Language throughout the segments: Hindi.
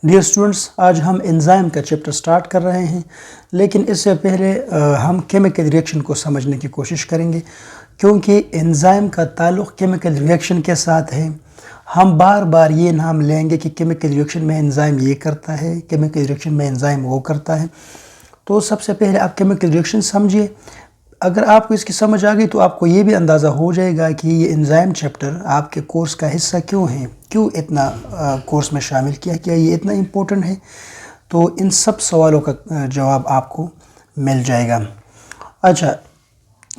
डियर स्टूडेंट्स, आज हम एंजाइम का चैप्टर स्टार्ट कर रहे हैं, लेकिन इससे पहले हम केमिकल रिएक्शन को समझने की कोशिश करेंगे, क्योंकि एंजाइम का ताल्लुक़ केमिकल रिएक्शन के साथ है। हम बार बार ये नाम लेंगे कि केमिकल रिएक्शन में एंजाइम ये करता है, केमिकल रिएक्शन में एंजाइम वो करता है। तो सबसे पहले आप केमिकल रिएक्शन समझिए। अगर आपको इसकी समझ आ गई तो आपको ये भी अंदाज़ा हो जाएगा कि ये एंजाइम चैप्टर आपके कोर्स का हिस्सा क्यों है, क्यों इतना कोर्स में शामिल किया, क्या ये इतना इम्पोर्टेंट है। तो इन सब सवालों का जवाब आपको मिल जाएगा। अच्छा,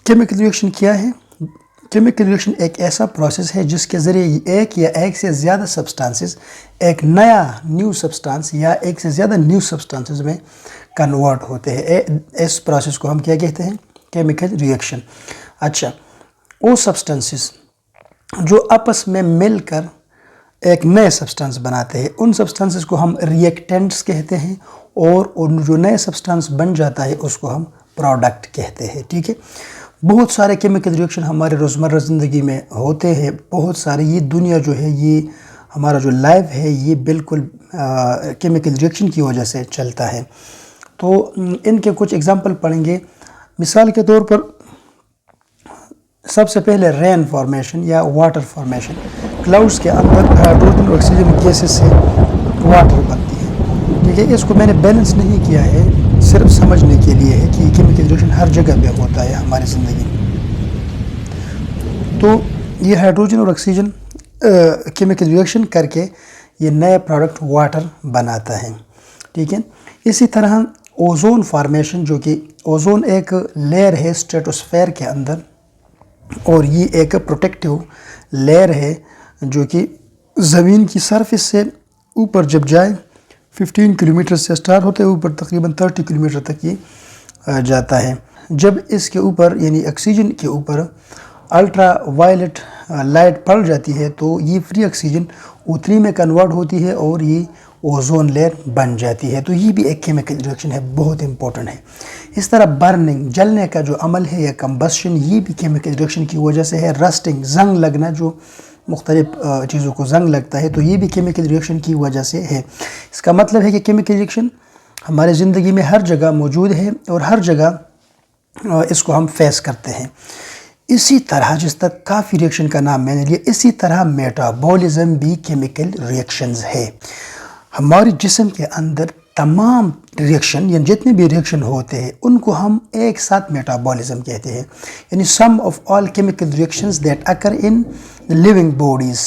केमिकल रिएक्शन क्या है? केमिकल रिएक्शन एक ऐसा प्रोसेस है जिसके ज़रिए एक या एक से ज़्यादा सब्सटेंसेस एक नया न्यू सब्सटेंस या एक से ज़्यादा न्यू सब्सटेंसेस में कन्वर्ट होते हैं। इस प्रोसेस को हम क्या कहते हैं? Chemical reaction. अच्छा, वो सब्सटेंसेस जो आपस में मिलकर एक नए सब्सटेंस बनाते हैं, उन सब्सटेंसेस को हम रिएक्टेंट्स कहते हैं, और उन जो नए सब्सटेंस बन जाता है उसको हम प्रोडक्ट कहते हैं। ठीक है, बहुत सारे केमिकल रिएक्शन हमारे रोज़मर्रा ज़िंदगी में होते हैं, बहुत सारे। ये दुनिया जो है, ये हमारा जो लाइफ है, ये बिल्कुल केमिकल रिएक्शन की वजह से चलता है। तो इनके कुछ एग्जांपल पढ़ेंगे। मिसाल के तौर पर सबसे पहले रेन फॉर्मेशन या वाटर फॉर्मेशन। क्लाउड्स के अंदर हाइड्रोजन और ऑक्सीजन गैसेस से वाटर बनती है। ठीक है, इसको मैंने बैलेंस नहीं किया है, सिर्फ समझने के लिए है कि केमिकल रिएक्शन हर जगह पे होता है हमारी ज़िंदगी में। तो ये हाइड्रोजन और ऑक्सीजन केमिकल रिएक्शन करके ये नया प्रोडक्ट वाटर बनाता है। ठीक है, इसी तरह ओजोन फॉर्मेशन, जो कि ओजोन एक लेयर है स्ट्रेटोस्फेयर के अंदर, और ये एक प्रोटेक्टिव लेयर है जो कि ज़मीन की सरफेस से ऊपर जब जाए 15 किलोमीटर से स्टार्ट होते हुए ऊपर तकरीबन 30 किलोमीटर तक ये जाता है। जब इसके ऊपर यानी ऑक्सीजन के ऊपर अल्ट्रा वायलेट लाइट पड़ जाती है तो ये फ्री ऑक्सीजन O3 में कन्वर्ट होती है और ये ओजोन लेयर बन जाती है। तो ये भी एक केमिकल रिएक्शन है, बहुत इंपॉर्टेंट है। इस तरह बर्निंग, जलने का जो अमल है या कंबस्शन, ये भी केमिकल रिएक्शन की वजह से है। रस्टिंग, जंग लगना, जो मुख्तलिफ चीज़ों को जंग लगता है, तो ये भी केमिकल रिएक्शन की वजह से है। इसका मतलब है कि केमिकल रिएक्शन हमारी ज़िंदगी में हर जगह मौजूद है और हर जगह इसको हम फेस करते हैं। इसी तरह, जिस तक काफ़ी रिएक्शन का नाम मैंने लिया, इसी तरह मेटाबॉलिज्म भी केमिकल रिएक्शंस है। हमारे जिस्म के अंदर तमाम रिएक्शन या जितने भी रिएक्शन होते हैं उनको हम एक साथ मेटाबॉलिज्म कहते हैं। यानी sum of all chemical reactions that occur in living bodies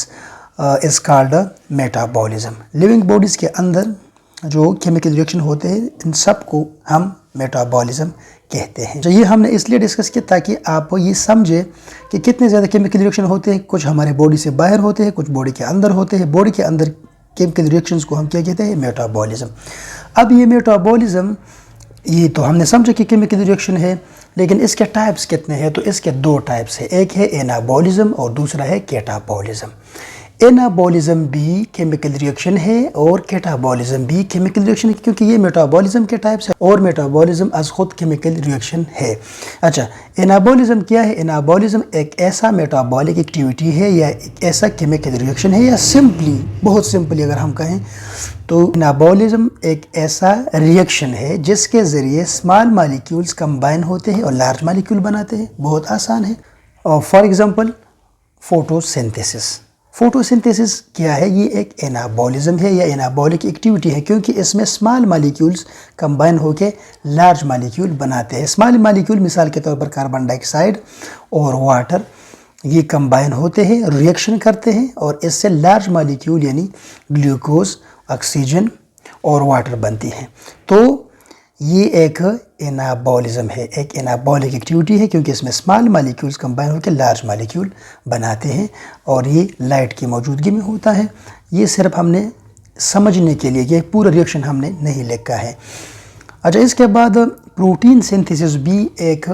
is called a metabolism. Living bodies के अंदर जो केमिकल रिएक्शन होते हैं, इन सब को हम मेटाबॉलिज्म कहते हैं। तो ये हमने इसलिए डिस्कस किया ताकि आप ये समझे कि कितने ज़्यादा केमिकल रिएक्शन होते हैं। कुछ हमारे बॉडी से बाहर होते हैं, कुछ बॉडी के अंदर होते हैं। बॉडी के अंदर केमिकल रिएक्शंस को हम क्या कहते हैं? मेटाबॉलिज्म। अब ये मेटाबॉलिज्म, ये तो हमने समझा कि केमिकल रिएक्शन है, लेकिन इसके टाइप्स कितने हैं? तो इसके दो टाइप्स हैं, एक है एनाबॉलिज्म और दूसरा है कैटाबॉलिज्म। एनाबॉलिज्म भी केमिकल रिएक्शन है और कैटाबॉलिज्म भी केमिकल रिएक्शन है, क्योंकि ये मेटाबॉलिज्म के टाइप्स है और मेटाबॉलिज्म अज खुद केमिकल रिएक्शन है। अच्छा, एनाबॉलिज्म क्या है? एनाबॉलिज्म एक ऐसा मेटाबॉलिक एक्टिविटी है या एक ऐसा केमिकल रिएक्शन है, या सिंपली, बहुत सिंपली अगर हम कहें तो एनाबॉलिज्म एक ऐसा रिएक्शन है जिसके ज़रिए स्मॉल मॉलिक्यूल्स कंबाइन होते हैं और लार्ज मॉलिक्यूल बनाते हैं। बहुत आसान है। और फॉर एग्जांपल फोटोसिंथेसिस। फोटोसिंथेसिस क्या है? ये एक एनाबॉलिज्म है या एनाबॉलिक एक्टिविटी है, क्योंकि इसमें स्मॉल मॉलिक्यूल्स कंबाइन होकर लार्ज मॉलिक्यूल बनाते हैं। स्मॉल मॉलिक्यूल मिसाल के तौर पर कार्बन डाइऑक्साइड और वाटर, ये कंबाइन होते हैं, रिएक्शन करते हैं और इससे लार्ज मॉलिक्यूल यानी ग्लूकोज, ऑक्सीजन और वाटर बनती हैं। तो ये एक एनाबॉलिज्म है, एक एनाबॉलिक एक्टिविटी है, क्योंकि इसमें स्मॉल मॉलिक्यूल्स कंबाइन होकर लार्ज मॉलिक्यूल बनाते हैं और ये लाइट की मौजूदगी में होता है। ये सिर्फ हमने समझने के लिए, ये पूरा रिएक्शन हमने नहीं लिखा है। अच्छा, इसके बाद प्रोटीन सिंथेसिस भी एक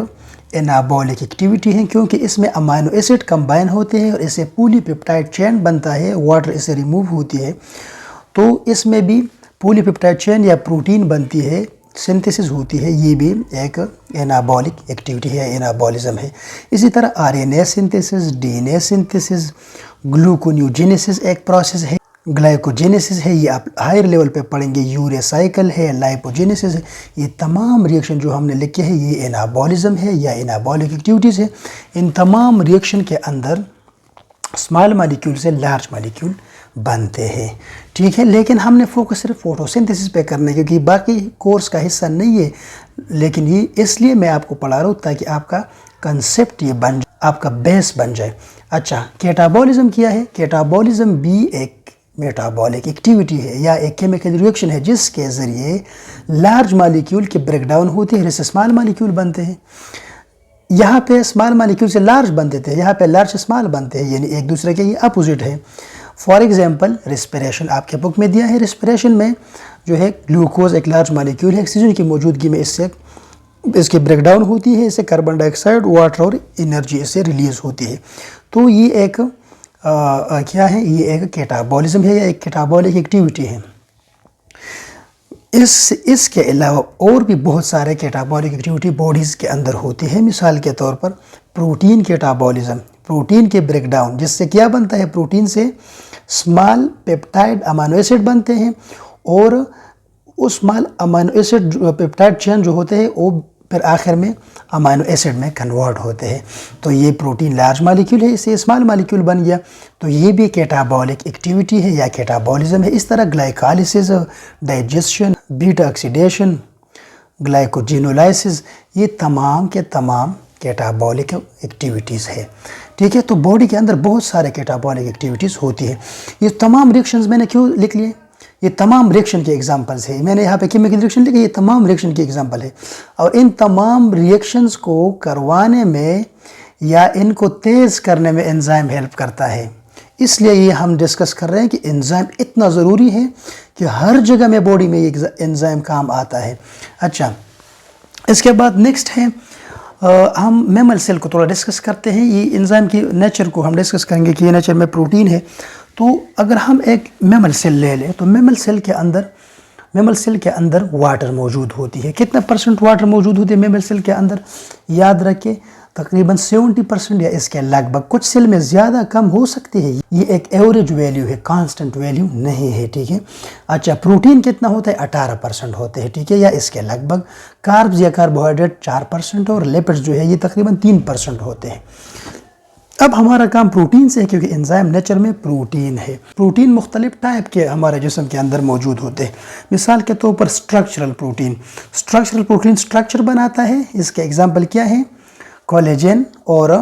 एनाबॉलिक एक्टिविटी है, क्योंकि इसमें अमाइनो एसिड कंबाइन होते हैं और इससे पॉलीपेप्टाइड चेन बनता है, वाटर इससे रिमूव होती है, तो इसमें भी पॉलीपेप्टाइड चेन या प्रोटीन बनती है, सिंथेसिस होती है। ये भी एक एनाबॉलिक एक्टिविटी है, एनाबॉलिज्म है। इसी तरह आरएनए सिंथेसिस, डीएनए सिंथेसिस, ग्लूकोन्यूजेनेसिस एक प्रोसेस है। ग्लाइकोजेनेसिस है, ये आप हायर लेवल पे पढ़ेंगे, यूरिया साइकिल है, लाइपोजेनेसिस है। ये तमाम रिएक्शन जो हमने लिखे हैं ये एनाबॉलिज्म है या एनाबॉलिक एक्टिविटीज़ है। इन तमाम रिएक्शन के अंदर स्मॉल मॉलिक्यूल से लार्ज मॉलिक्यूल बनते हैं, ठीक है। लेकिन हमने फोकस सिर्फ फोटोसिंथेसिस पे करना है क्योंकि बाकी कोर्स का हिस्सा नहीं है, लेकिन ये इसलिए मैं आपको पढ़ा रहा हूँ ताकि आपका कंसेप्ट ये बन जाए, आपका बेस बन जाए। अच्छा, कैटाबॉलिज्म क्या है? कैटाबॉलिज्म भी एक मेटाबॉलिक एक्टिविटी है या एक केमिकल रिएक्शन है जिसके ज़रिए लार्ज मॉलिक्यूल के ब्रेकडाउन होते हैं, जिससे स्मॉल मॉलिक्यूल बनते हैं। यहाँ पे स्मॉल मॉलिक्यूल से लार्ज बनते थे, यहाँ पे लार्ज स्मॉल बनते हैं, यानी एक दूसरे के ये अपोजिट है। फॉर एग्जांपल रेस्पिरेशन आपके बुक में दिया है। रेस्पिरेशन में जो है ग्लूकोज एक लार्ज मॉलिक्यूल है, ऑक्सीजन की मौजूदगी में इसकी ब्रेकडाउन होती है, इससे कार्बन डाइऑक्साइड, वाटर और एनर्जी इससे रिलीज होती है। तो ये एक क्या है? ये एक कैटाबॉलिज्म है या एक कैटाबॉलिक एक्टिविटी है। इसके अलावा और भी बहुत सारे कैटाबॉलिक एक्टिविटी बॉडीज़ के अंदर होती है। मिसाल के तौर पर प्रोटीन कैटाबॉलिज्म, प्रोटीन के ब्रेकडाउन, जिससे क्या बनता है? प्रोटीन से स्मॉल पेप्टाइड अमीनो एसिड बनते हैं और उस small amino acid peptide chain जो होते हैं वो फिर आखिर में अमीनो एसिड में कन्वर्ट होते हैं। तो ये प्रोटीन लार्ज मॉलिक्यूल है, इससे स्मॉल मॉलिक्यूल बन गया, तो ये भी कैटाबॉलिक एक्टिविटी है या कैटाबॉलिज्म है। इस तरह glycolysis, digestion, beta oxidation, glycogenolysis, ये तमाम के तमाम कैटाबॉलिक एक्टिविटीज़ है, ठीक है। तो बॉडी के अंदर बहुत सारे कैटाबॉलिक एक्टिविटीज़ होती है। ये तमाम रिएक्शंस मैंने क्यों लिख लिए? ये तमाम रिएक्शन के एग्जांपल्स है। मैंने यहाँ पे केमिकल रिएक्शन लिखे, ये तमाम रिएक्शन के एग्जांपल है। और इन तमाम रिएक्शंस को करवाने में या इनको तेज़ करने में एंजाइम हेल्प करता है। इसलिए ये हम डिस्कस कर रहे हैं कि एंजाइम इतना ज़रूरी है कि हर जगह में बॉडी में ये एंजाइम काम आता है। अच्छा, इसके बाद नेक्स्ट है हम मैमल सेल को थोड़ा डिस्कस करते हैं। ये एंजाइम की नेचर को हम डिस्कस करेंगे कि ये नेचर में प्रोटीन है। तो अगर हम एक मैमल सेल ले लें तो मैमल सेल के अंदर वाटर मौजूद होती है। कितना परसेंट वाटर मौजूद होती है मैमल सेल के अंदर? याद रखें तकरीबन 70% या इसके लगभग। कुछ सेल में ज़्यादा कम हो सकती है, ये एक एवरेज वैल्यू है, कांस्टेंट वैल्यू नहीं है, ठीक है। अच्छा, प्रोटीन कितना होता है? 18% होते हैं, ठीक है, या इसके लगभग। कार्ब्स या कार्बोहाइड्रेट 4% और लिपिड्स जो है ये तकरीबन 3% होते हैं। अब हमारा काम प्रोटीन से है क्योंकि एंजाइम नेचर में प्रोटीन है। प्रोटीन मुख्तलिफ टाइप के हमारे जिस्म के अंदर मौजूद होते हैं। मिसाल के तौर पर स्ट्रक्चरल प्रोटीन स्ट्रक्चर बनाता है। इसके एग्जाम्पल क्या है? कोलेजन और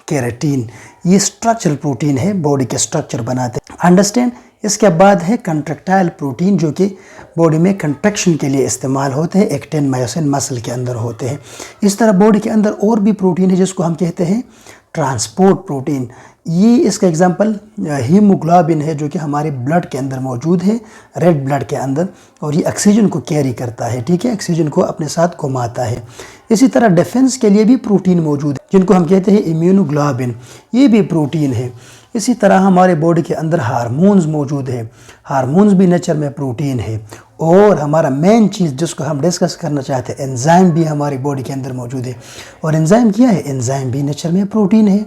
केराटिन, ये स्ट्रक्चरल प्रोटीन है, बॉडी के स्ट्रक्चर बनाते हैं। अंडरस्टैंड? इसके बाद है कंट्रैक्टाइल प्रोटीन जो कि बॉडी में कंट्रैक्शन के लिए इस्तेमाल होते हैं, एक्टिन मायोसिन मसल के अंदर होते हैं। इस तरह बॉडी के अंदर और भी प्रोटीन है जिसको हम कहते हैं ट्रांसपोर्ट प्रोटीन। ये इसका एग्जांपल हीमोग्लोबिन है जो कि हमारे ब्लड के अंदर मौजूद है, रेड ब्लड के अंदर, और ये ऑक्सीजन को कैरी करता है, ठीक है, ऑक्सीजन को अपने साथ घुमाता है। इसी तरह डिफेंस के लिए भी प्रोटीन मौजूद है जिनको हम कहते हैं इम्यूनोग्लोबिन, ये भी प्रोटीन है। इसी तरह हमारे बॉडी के अंदर हार्मोन्स मौजूद है, हार्मोन्स भी नेचर में प्रोटीन है। और हमारा मेन चीज़ जिसको हम डिस्कस करना चाहते हैं, एंजाइम भी हमारी बॉडी के अंदर मौजूद है। और एंजाइम क्या है? एंजाइम भी नेचर में प्रोटीन है।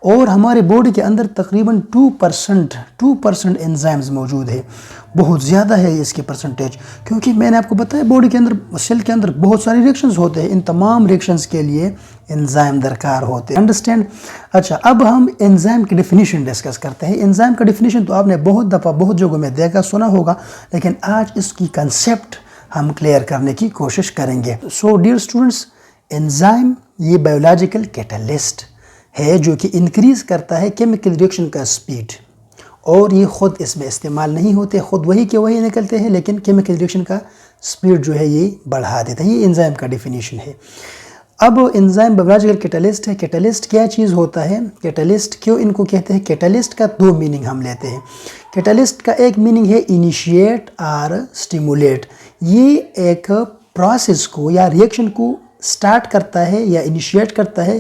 और हमारे बॉडी के अंदर तकरीबन 2% एंजाइम्स मौजूद है। बहुत ज़्यादा है इसकी परसेंटेज, क्योंकि मैंने आपको बताया बॉडी के अंदर, सेल के अंदर बहुत सारे रिएक्शंस होते हैं। इन तमाम रिएक्शंस के लिए एंजाइम दरकार होते हैं। अंडरस्टैंड? अच्छा, अब हम एंजाइम की डेफिनेशन डिस्कस करते हैं। एंजाइम का डेफिनेशन तो आपने बहुत दफ़ा बहुत जगहों में देखा सुना होगा, लेकिन आज इसकी कंसेप्ट हम क्लियर करने की कोशिश करेंगे। सो डियर स्टूडेंट्स, एंजाइम ये बायोलॉजिकल कैटलिस्ट है जो कि इंक्रीज़ करता है केमिकल रिएक्शन का स्पीड, और ये ख़ुद इसमें इस्तेमाल नहीं होते, ख़ुद वही के वही निकलते हैं, लेकिन केमिकल रिएक्शन का स्पीड जो है ये बढ़ा देता है। ये एंजाइम का डेफिनेशन है। अब एंजाइम बायोलॉजिकल कैटलिस्ट है। कैटलिस्ट क्या चीज़ होता है? कैटलिस्ट क्यों इनको कहते हैं? कैटलिस्ट का दो मीनिंग हम लेते हैं। कैटलिस्ट का एक मीनिंग है इनिशिएट और स्टिमुलेट। ये एक प्रोसेस को या रिएक्शन को स्टार्ट करता है या इनिशिएट करता है,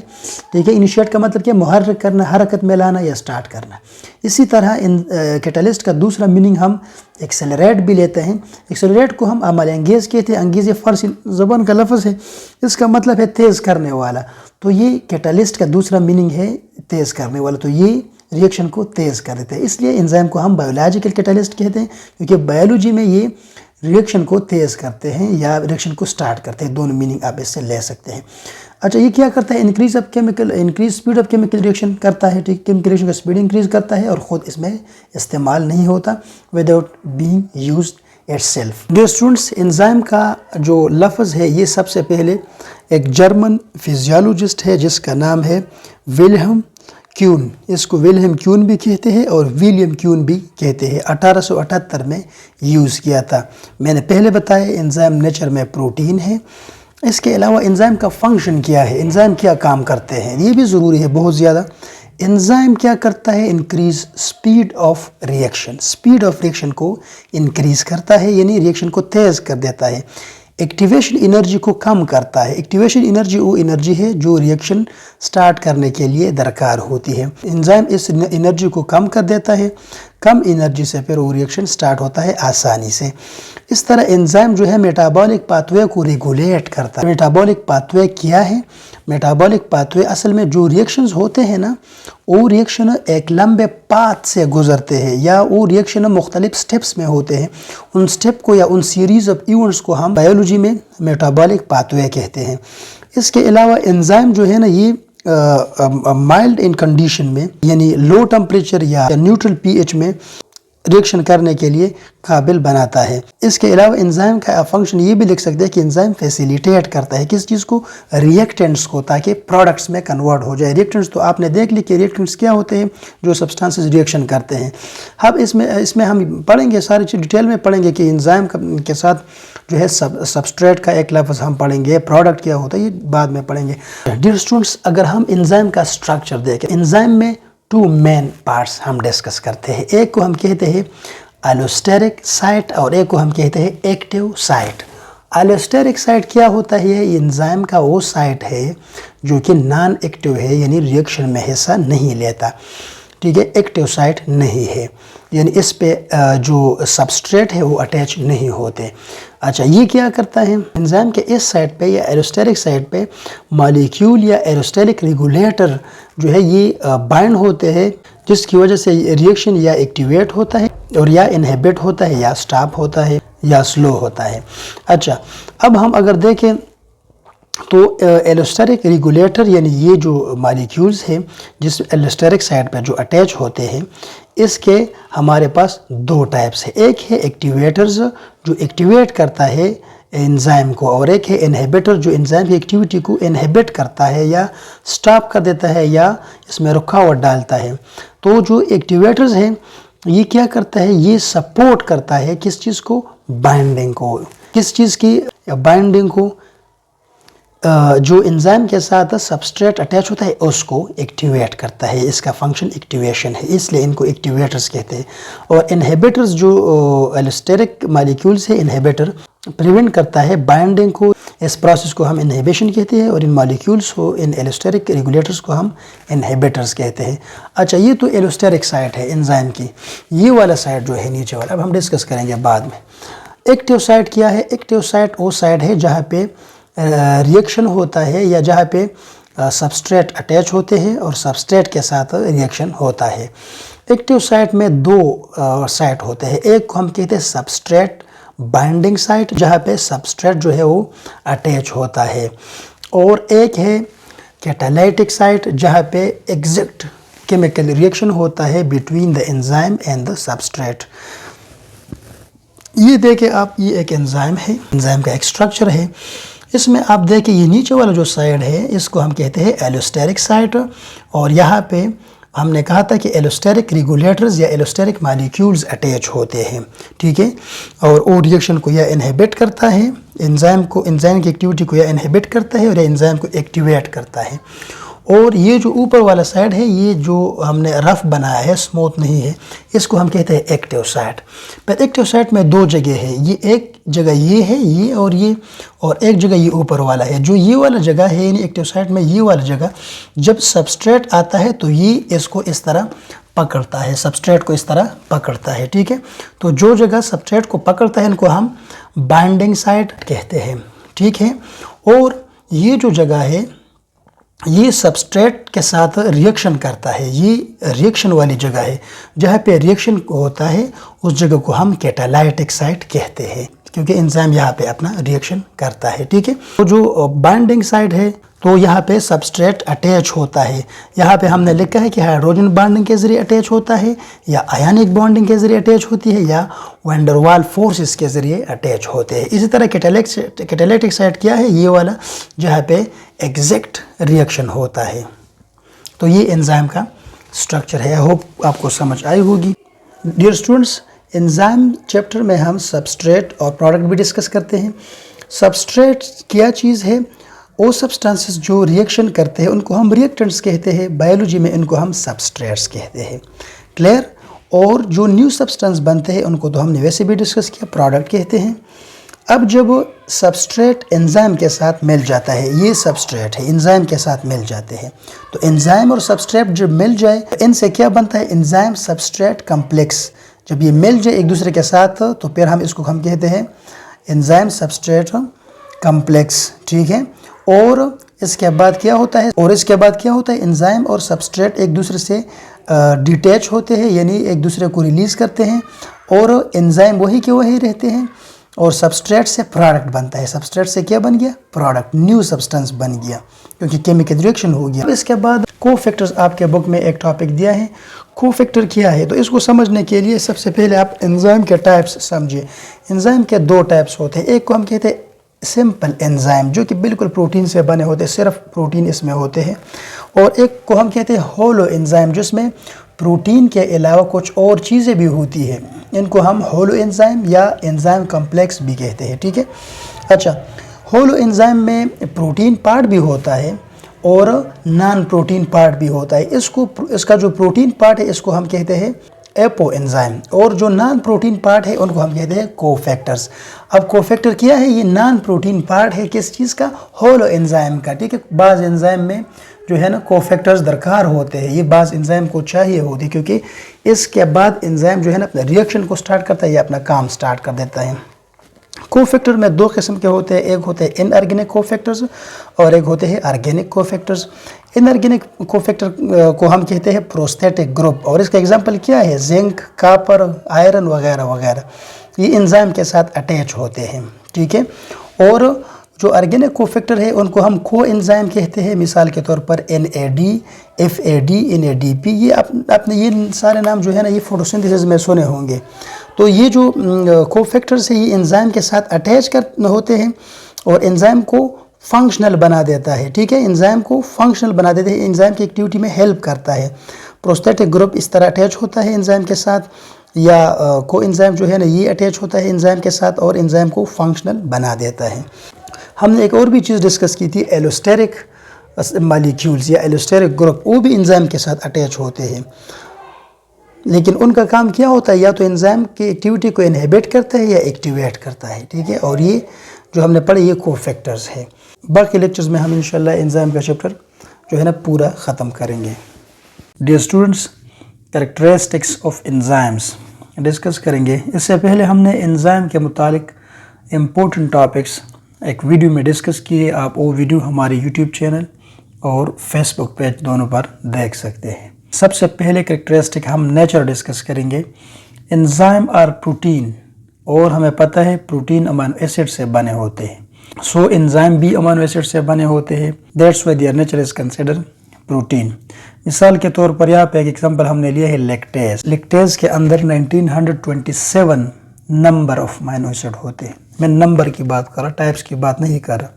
ठीक है। इनिशिएट का मतलब क्या? मुहर्रिक करना, हरकत में लाना या स्टार्ट करना। इसी तरह इन कैटलिस्ट का दूसरा मीनिंग हम एक्सेलरेट भी लेते हैं। एक्सेलरेट को हम अमल अंगेज़ कहते हैं। अंगेज़ फ़ारसी ज़बान का लफ्ज़ है, इसका मतलब है तेज़ करने वाला। तो ये कैटलिस्ट का दूसरा मीनिंग है तेज़ करने वाला। तो ये रिएक्शन को तेज़ कर देते हैं। इसलिए एंजाइम को हम बायोलॉजिकल कैटलिस्ट कहते हैं, क्योंकि बायोलॉजी में ये रिएक्शन को तेज़ करते हैं या रिएक्शन को स्टार्ट करते हैं। दोनों मीनिंग आप इससे ले सकते हैं। अच्छा, ये क्या करता है? Increase speed of chemical reaction करता है। ठीक, केमिकल रिएक्शन का स्पीड इंक्रीज करता है और ख़ुद इसमें इस्तेमाल नहीं होता, without being used itself. Dear students, enzyme का जो लफ्ज़ है ये सबसे पहले एक जर्मन फिजियोलॉजिस्ट है जिसका नाम है विल्हेम क्यून। इसको विल्हेम क्यून भी कहते हैं और विलियम क्यून भी कहते हैं। 1878 में यूज़ किया था। मैंने पहले बताया एंजाइम नेचर में प्रोटीन है। इसके अलावा एंजाइम का फंक्शन क्या है, एंजाइम क्या काम करते हैं, ये भी ज़रूरी है बहुत ज़्यादा। एंजाइम क्या करता है? Increase speed of reaction. Speed of reaction को इंक्रीज करता है, यानी रिएक्शन को तेज़ कर देता है। एक्टिवेशन एनर्जी को कम करता है। एक्टिवेशन एनर्जी वो एनर्जी है जो रिएक्शन स्टार्ट करने के लिए दरकार होती है। एंजाइम इस एनर्जी को कम कर देता है। कम एनर्जी से फिर वो रिएक्शन स्टार्ट होता है आसानी से। इस तरह एंजाइम जो है मेटाबॉलिक पाथवे को रेगुलेट करता है। मेटाबॉलिक पाथवे क्या है? मेटाबॉलिक पाथवे असल में जो रिएक्शंस होते हैं ना, वो रिएक्शन एक लंबे पाथ से गुजरते हैं या वो रिएक्शन मुख्तलिफ स्टेप्स में होते हैं। उन स्टेप को या उन सीरीज़ ऑफ इवेंट्स को हम बायोलॉजी में मेटाबॉलिक पाथवे कहते हैं। इसके अलावा एंजाइम जो है ना, ये माइल्ड इन कंडीशन में यानी लो टेम्परेचर या न्यूट्रल पीएच में रिएक्शन करने के लिए काबिल बनाता है। इसके अलावा एंजाइम का फंक्शन ये भी लिख सकते हैं कि एंजाइम फैसिलिटेट करता है किस चीज़ को? रिएक्टेंट्स को, ताकि प्रोडक्ट्स में कन्वर्ट हो जाए। रिएक्टेंट्स तो आपने देख ली कि रिएक्टेंट्स क्या होते हैं, जो सब्सटेंसेस रिएक्शन करते हैं। अब इसमें हम पढ़ेंगे, सारी चीज़ डिटेल में पढ़ेंगे कि एंजाइम के साथ जो है सबस्ट्रेट का एक लफ्ज़ हम पढ़ेंगे, प्रोडक्ट क्या होता है ये बाद में पढ़ेंगे। डियर स्टूडेंट्स, अगर हम एंजाइम का स्ट्रक्चर देखें, एंजाइम में 2 मेन पार्ट्स हम डिस्कस करते हैं। एक को हम कहते हैं एलोस्टेरिक साइट और एक को हम कहते हैं एक्टिव साइट। एलोस्टेरिक साइट क्या होता है? ये एंजाइम का वो साइट है जो कि नॉन एक्टिव है, यानी रिएक्शन में हिस्सा नहीं लेता। ठीक है, एक्टिव साइट नहीं है, यानी इस पे जो सबस्ट्रेट है वो अटैच नहीं होते। अच्छा, ये क्या करता है? एंजाइम के इस साइड पे या एरोस्टेरिक साइड पे मॉलिक्यूल या एरोस्टेरिक रेगुलेटर जो है ये बाइंड होते हैं, जिसकी वजह से रिएक्शन या एक्टिवेट होता है और या इनहिबिट होता है या स्टॉप होता है या स्लो होता है। अच्छा, अब हम अगर देखें तो एलोस्टेरिक रेगुलेटर यानी ये जो मॉलिक्यूल्स हैं जिस एलोस्टेरिक साइड पर जो अटैच होते हैं, इसके हमारे पास 2 टाइप्स है। एक है एक्टिवेटर्स जो एक्टिवेट करता है एंजाइम को, और एक है इनहिबिटर जो एंजाइम की एक्टिविटी को इनहिबिट करता है या स्टॉप कर देता है या इसमें रुकावट डालता है। तो जो एक्टिवेटर्स हैं ये क्या करता है? ये सपोर्ट करता है किस चीज़ को? बाइंडिंग को। किस चीज़ की बाइंडिंग को? जो एंजाइम के साथ सबस्ट्रेट अटैच होता है उसको एक्टिवेट करता है। इसका फंक्शन एक्टिवेशन है, इसलिए इनको एक्टिवेटर्स कहते हैं। और इनहिबिटर्स जो एलोस्टेरिक मॉलिक्यूल्स है, इनहिबिटर प्रिवेंट करता है बाइंडिंग को। इस प्रोसेस को हम इनहिबिशन कहते हैं और इन मॉलिक्यूल्स को, इन एलोस्टेरिक रेगुलेटर्स को हम इनहिबिटर्स कहते हैं। अच्छा, ये तो एलोस्टेरिक साइट है एंजाइम की। ये वाला साइट जो है नीचे वाला, अब हम डिस्कस करेंगे बाद में। एक्टिव साइट क्या है? एक्टिव साइट वो साइट है जहाँ पे रिएक्शन होता है या जहाँ पे सबस्ट्रेट अटैच होते हैं और सबस्ट्रेट के साथ रिएक्शन होता है। एक्टिव साइट में 2 साइट होते हैं। एक को हम कहते हैं सबस्ट्रेट बाइंडिंग साइट जहाँ पे सबस्ट्रेट जो है वो अटैच होता है, और एक है कैटालाइटिक साइट जहाँ पे एग्जैक्ट केमिकल रिएक्शन होता है between the enzyme and the substrate. ये देखें आप, ये एक एंजाइम है, एंजाइम का एक स्ट्रक्चर है। इसमें आप देखें ये नीचे वाला जो साइड है इसको हम कहते हैं एलोस्टेरिक साइट, और यहाँ पे हमने कहा था कि एलोस्टेरिक रेगुलेटर्स या एलोस्टेरिक मॉलिक्यूल्स अटैच होते हैं। ठीक है, और वो रिएक्शन को या इनहिबिट करता है, एंजाइम की एक्टिविटी को या इनहिबिट करता है और या एंजाइम को एक्टिवेट करता है। और ये जो ऊपर वाला साइड है, ये जो हमने रफ बनाया है, स्मूथ नहीं है, इसको हम कहते हैं एक्टिव साइट। पर एक्टिव साइट में 2 जगह है। ये एक जगह ये है, ये, और एक जगह ये ऊपर वाला है। जो ये वाला जगह है यानी एक्टिव साइट में ये वाला जगह, जब सबस्ट्रेट आता है तो ये इसको इस तरह पकड़ता है, सबस्ट्रेट को इस तरह पकड़ता है। ठीक है, तो जो जगह सबस्ट्रेट को पकड़ता है इनको हम बाइंडिंग साइट कहते हैं। ठीक है, और ये जो जगह है ये सबस्ट्रेट के साथ रिएक्शन करता है। ये रिएक्शन वाली जगह है, जहाँ पे रिएक्शन होता है उस जगह को हम कैटालाइटिक साइट कहते हैं, क्योंकि एंजाइम यहाँ पे अपना रिएक्शन करता है। ठीक है, तो जो बाइंडिंग साइट है तो यहाँ पे सबस्ट्रेट अटैच होता है। यहाँ पे हमने लिखा है कि हाइड्रोजन बॉन्डिंग के जरिए अटैच होता है, या आयनिक बॉन्डिंग के जरिए अटैच होती है, या वैन डर वाल फोर्सेस के जरिए अटैच होते हैं। इसी तरह कैटालिटिक साइट क्या है? ये वाला जहाँ पे एग्जैक्ट रिएक्शन होता है। तो ये एंजाइम का स्ट्रक्चर है। आई होप आपको समझ आई होगी। डियर स्टूडेंट्स, एंजाइम चैप्टर में हम सबस्ट्रेट और प्रोडक्ट भी डिस्कस करते हैं। सबस्ट्रेट क्या चीज़ है? वो सब्सटेंसेस जो रिएक्शन करते हैं उनको हम रिएक्टेंट्स कहते हैं, बायोलॉजी में इनको हम सबस्ट्रेट्स कहते हैं। क्लियर? और जो न्यू सब्सटेंस बनते हैं उनको तो हमने वैसे भी डिस्कस किया, प्रोडक्ट कहते हैं। अब जब सबस्ट्रेट एंजाइम के साथ मिल जाता है, ये सबस्ट्रेट है एंजाइम के साथ मिल जाते हैं, तो एंजाइम और सबस्ट्रेट जब मिल जाए इनसे क्या बनता है? Enzyme substrate complex. जब ये मिल जाए एक दूसरे के साथ तो फिर हम कहते हैं एंजाइम सबस्ट्रेट कम्प्लेक्स। ठीक है, और इसके बाद क्या होता है? एंजाइम और सबस्ट्रेट एक दूसरे से डिटैच होते हैं, यानी एक दूसरे को रिलीज़ करते हैं, और एंजाइम वही के वही रहते हैं, और सबस्ट्रेट से प्रोडक्ट बनता है। सबस्ट्रेट से क्या बन गया? प्रोडक्ट, न्यू सब्सटेंस बन गया, क्योंकि केमिकल रिएक्शन हो गया। इसके बाद कोफैक्टर्स आपके बुक में एक टॉपिक दिया है। कोफैक्टर क्या है? तो इसको समझने के लिए सबसे पहले आप एंजाइम के टाइप्स समझिए। एंजाइम के दो टाइप्स होते हैं। एक को हम कहते हैं सिंपल एंजाइम, जो कि बिल्कुल प्रोटीन से बने होते हैं, सिर्फ प्रोटीन इसमें होते हैं, और एक को हम कहते हैं होलो एंजाइम, जिसमें प्रोटीन के अलावा कुछ और चीज़ें भी होती हैं। इनको हम होलो एंजाइम या एंजाइम कम्प्लेक्स भी कहते हैं। ठीक है, अच्छा, होलो एंजाइम में प्रोटीन पार्ट भी होता है और नॉन प्रोटीन पार्ट भी होता है। इसका जो प्रोटीन पार्ट है इसको हम कहते हैं एपो एंजाइम, और जो नॉन प्रोटीन पार्ट है उनको हम कहते हैं कोफैक्टर्स। अब कोफैक्टर क्या है? ये नॉन प्रोटीन पार्ट है किस चीज़ का? होलो एंजाइम का। ठीक है, बाज़ एंजाइम में जो है ना कोफैक्टर्स दरकार होते हैं, ये बाज़ एंजाइम को चाहिए होती, क्योंकि इसके बाद एंजाइम जो है ना अपने रिएक्शन को स्टार्ट करता है या अपना काम स्टार्ट कर देता है। कोफैक्टर में दो किस्म के होते हैं, एक होते हैं इनऑर्गेनिक कोफैक्टर्स और एक होते हैं ऑर्गेनिक कोफैक्टर्स। इनऑर्गेनिक कोफैक्टर को हम कहते हैं प्रोस्थेटिक ग्रुप, और इसका एग्जांपल क्या है? जिंक, कॉपर, आयरन वगैरह वगैरह, ये एंजाइम के साथ अटैच होते हैं। ठीक है, और जो ऑर्गेनिक कोफैक्टर है उनको हम को एंजाइम कहते हैं। मिसाल के तौर पर NAD, FAD, NADP, ये अपने ये सारे नाम जो है ना ये फोटोसिंथेसिस में सुने होंगे। तो ये जो कोफैक्टर्स है ये एंजाइम के साथ अटैच होते हैं और एंजाइम को फंक्शनल बना देता है। ठीक है, एंजाइम को फंक्शनल बना देते हैं, एंजाइम की एक्टिविटी में हेल्प करता है। प्रोस्थेटिक ग्रुप इस तरह अटैच होता है एंजाइम के साथ, या को एंजाइम जो है ना ये अटैच होता है एंजाइम के साथ और एंजाइम को फंक्शनल बना देता है। हमने एक और भी चीज़ डिस्कस की थी, एलोस्टेरिक मॉलिक्यूल्स या एलोस्टेरिक ग्रुप, वो भी एंजाइम के साथ अटैच होते हैं, लेकिन उनका काम क्या होता है? या तो एंजाइम की एक्टिविटी को इनहिबिट करता है या एक्टिवेट करता है। ठीक है, और ये जो हमने पढ़े ये कोफैक्टर्स है। बाकी लेक्चर्स में हम इंशाल्लाह एंजाइम का चैप्टर जो है ना पूरा ख़त्म करेंगे। Dear students, characteristics of enzymes discuss करेंगे। इससे पहले हमने एंजाइम के मुतालिक इम्पोर्टेंट टॉपिक्स एक वीडियो में डिस्कस किए। आप वो वीडियो हमारे यूट्यूब चैनल और फेसबुक पेज दोनों पर देख सकते हैं। सबसे पहले कैरेक्टरिस्टिक हम नेचर डिस्कस करेंगे। एंजाइम आर प्रोटीन, और हमें पता है प्रोटीन अमीनो एसिड से बने होते हैं। सो एंजाइम भी अमीनो एसिड से बने होते हैं, that's why their nature is considered protein. मिसाल के तौर पर यहाँ पे एक एग्जांपल हमने लिया है लैक्टेज। लैक्टेज के अंदर 1927 नंबर ऑफ अमीनो एसिड होते हैं। मैं नंबर की बात कर रहा, टाइप्स की बात नहीं कर रहा।